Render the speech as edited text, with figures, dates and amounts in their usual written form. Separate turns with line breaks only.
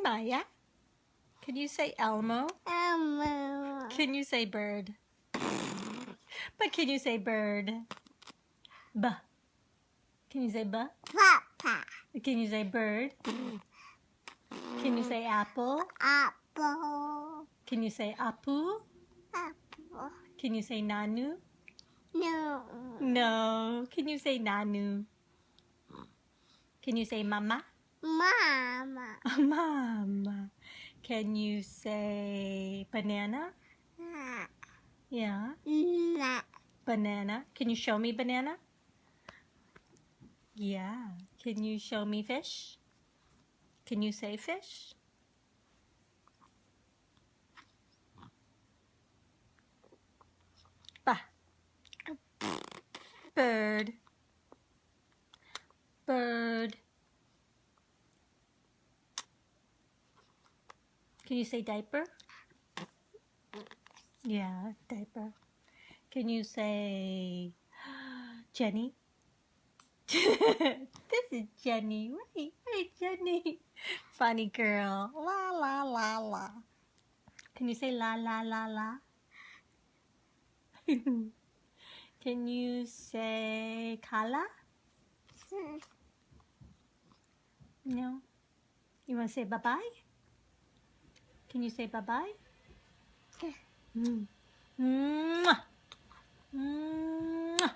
Maya. Can you say Elmo?
Elmo.
Can you say bird? But can you say bird? B. Can you say B?
Papa.
Can you say bird? Can you say apple?
Apple.
Can you say apu?
Apple.
Can you say nanu?
No.
No. Can you say nanu? Can you say mama?
Mama.
Mama. Can you say banana? Yeah.
Nah.
Banana. Can you show me banana? Yeah. Can you show me fish? Can you say fish? Ba. Bird. Bird. Can you say diaper? Yeah, diaper. Can you say Jenny? This is Jenny. Right, right, Jenny. Funny girl. La, la, la, la. Can you say la, la, la, la? Can you say Kala? No. You want to say bye-bye? Can you say bye-bye? Mwah. Mwah.